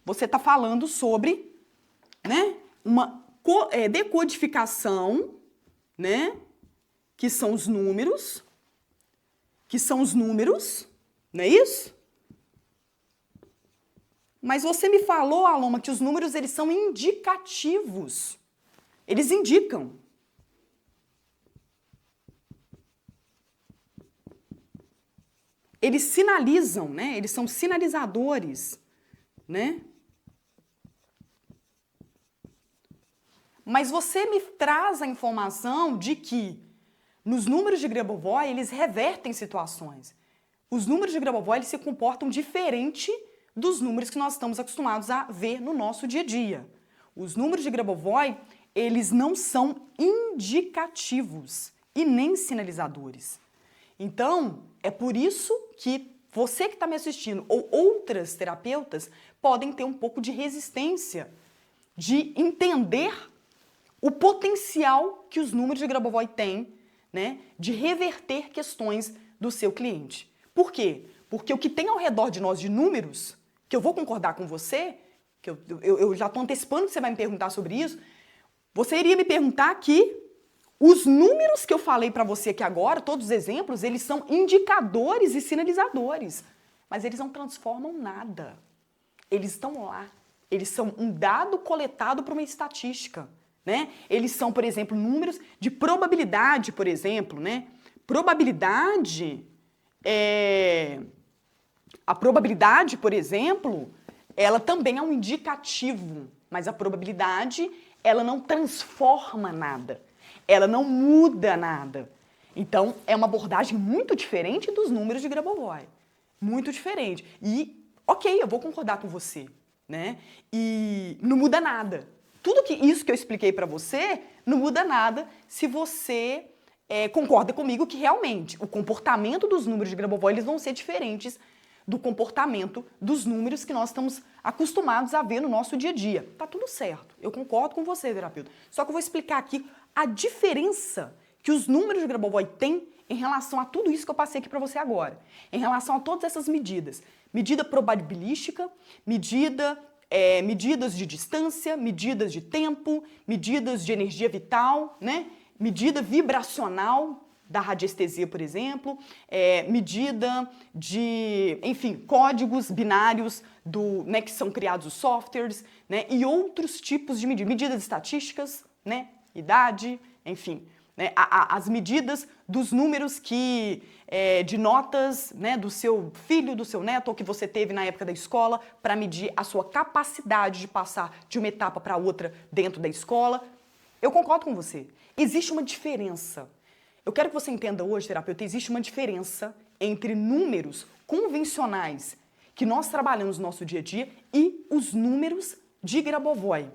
você está falando sobre, né, uma decodificação, né, que são os números, não é isso? Mas você me falou, Aloma, que os números eles são indicativos. Eles indicam. Eles sinalizam, né? Eles são sinalizadores, né? Mas você me traz a informação de que nos números de Grabovoi eles revertem situações. Os números de Grabovoi eles se comportam diferente dos números que nós estamos acostumados a ver no nosso dia a dia. Os números de Grabovoi, eles não são indicativos e nem sinalizadores. Então, é por isso que você que está me assistindo ou outras terapeutas podem ter um pouco de resistência de entender o potencial que os números de Grabovoi têm, né, de reverter questões do seu cliente. Por quê? Porque o que tem ao redor de nós de números, que eu vou concordar com você, que eu já estou antecipando que você vai me perguntar sobre isso, você iria me perguntar que os números que eu falei para você aqui agora, todos os exemplos, eles são indicadores e sinalizadores, mas eles não transformam nada. Eles estão lá. Eles são um dado coletado por uma estatística, né? Eles são, por exemplo, números de probabilidade, por exemplo, né? Probabilidade a probabilidade, por exemplo, ela também é um indicativo, mas a probabilidade, ela não transforma nada. Ela não muda nada. Então, é uma abordagem muito diferente dos números de Grabovoi. Muito diferente. E, ok, eu vou concordar com você, né? E não muda nada. Tudo isso que eu expliquei para você não muda nada se você concorda comigo que realmente o comportamento dos números de Grabovoi eles vão ser diferentes do comportamento dos números que nós estamos acostumados a ver no nosso dia a dia. Tá tudo certo. Eu concordo com você, terapeuta. Só que eu vou explicar aqui a diferença que os números de Grabovoi têm em relação a tudo isso que eu passei aqui para você agora. Em relação a todas essas medidas. Medida probabilística, medidas de distância, medidas de tempo, medidas de energia vital, né? Medida vibracional da radiestesia, por exemplo, medida de, enfim, códigos binários né, que são criados os softwares, né, e outros tipos de medidas estatísticas, né, idade, enfim, né, as medidas dos números de notas, né, do seu filho, do seu neto, ou que você teve na época da escola, para medir a sua capacidade de passar de uma etapa para outra dentro da escola. Eu concordo com você. Existe uma diferença. Eu quero que você entenda hoje, terapeuta, existe uma diferença entre números convencionais que nós trabalhamos no nosso dia a dia e os números de Grabovoi.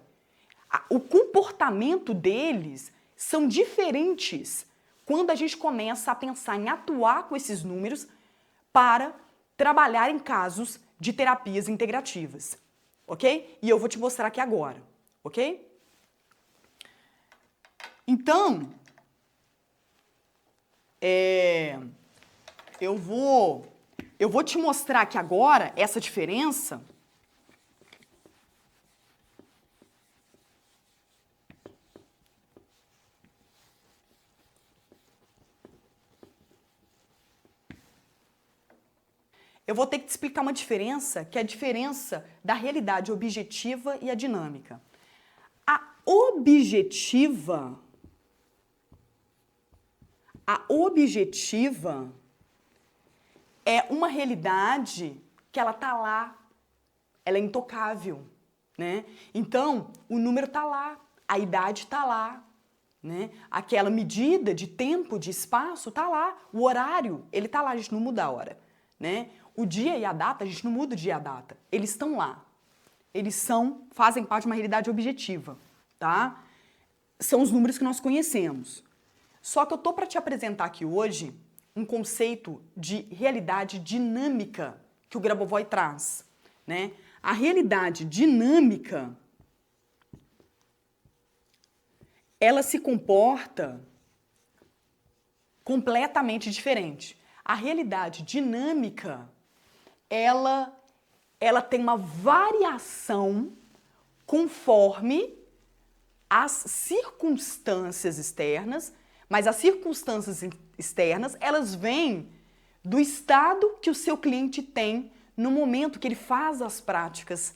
O comportamento deles são diferentes quando a gente começa a pensar em atuar com esses números para trabalhar em casos de terapias integrativas, ok? E eu vou te mostrar aqui agora, ok? Então, eu vou te mostrar aqui agora essa diferença. Eu vou ter que te explicar uma diferença, que é a diferença da realidade objetiva e a dinâmica. A objetiva é uma realidade que ela tá lá, ela é intocável, né? Então, o número tá lá, a idade tá lá, né? Aquela medida de tempo, de espaço tá lá, o horário, ele tá lá, a gente não muda a hora, né? O dia e a data, a gente não muda o dia e a data, eles estão lá. Eles fazem parte de uma realidade objetiva, tá? São os números que nós conhecemos. Só que eu tô para te apresentar aqui hoje um conceito de realidade dinâmica que o Grabovoi traz, né? A realidade dinâmica, ela se comporta completamente diferente. A realidade dinâmica, ela ela tem uma variação conforme as circunstâncias externas, mas as circunstâncias externas, elas vêm do estado que o seu cliente tem no momento que ele faz as práticas,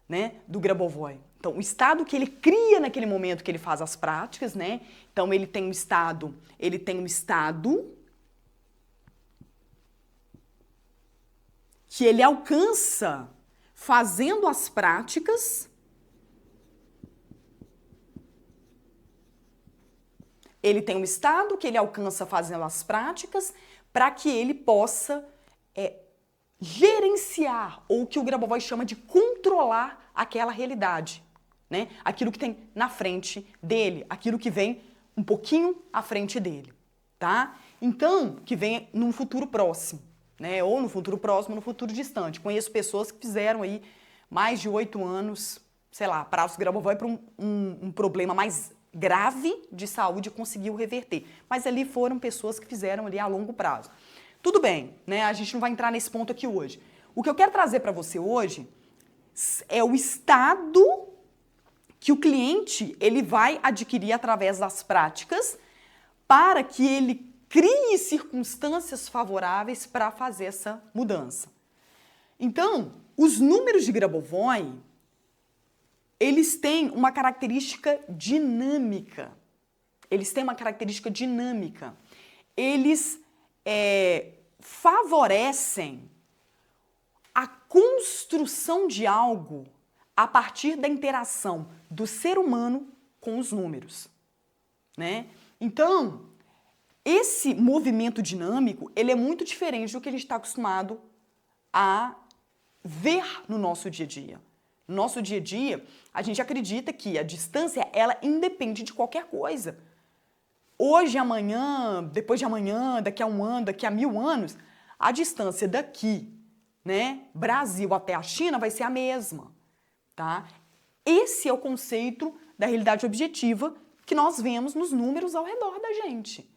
né, do Grabovoi. Então, o estado que ele cria naquele momento que ele faz as práticas, né? Então, ele tem um estado que ele alcança fazendo as práticas. Ele tem um estado que ele alcança fazendo as práticas para que ele possa gerenciar, ou que o Grabovoi chama de controlar aquela realidade, né? Aquilo que tem na frente dele, aquilo que vem um pouquinho à frente dele, tá? Então, que vem num futuro próximo, né? Ou no futuro próximo, no futuro distante. Conheço pessoas que fizeram aí mais de 8 anos, sei lá, prazo Grabovoi para um problema mais grave de saúde e conseguiu reverter. Mas ali foram pessoas que fizeram ali a longo prazo. Tudo bem, né? A gente não vai entrar nesse ponto aqui hoje. O que eu quero trazer para você hoje é o estado que o cliente ele vai adquirir através das práticas para que ele crie circunstâncias favoráveis para fazer essa mudança. Então, os números de Grabovoi, eles têm uma característica dinâmica. Eles têm uma característica dinâmica. Eles favorecem a construção de algo a partir da interação do ser humano com os números, né? Então, esse movimento dinâmico, ele é muito diferente do que a gente está acostumado a ver no nosso dia a dia. No nosso dia a dia, a gente acredita que a distância, ela independe de qualquer coisa. Hoje, amanhã, depois de amanhã, daqui a 1 ano, daqui a 1000 anos, a distância daqui, né, Brasil até a China vai ser a mesma, tá? Esse é o conceito da realidade objetiva que nós vemos nos números ao redor da gente.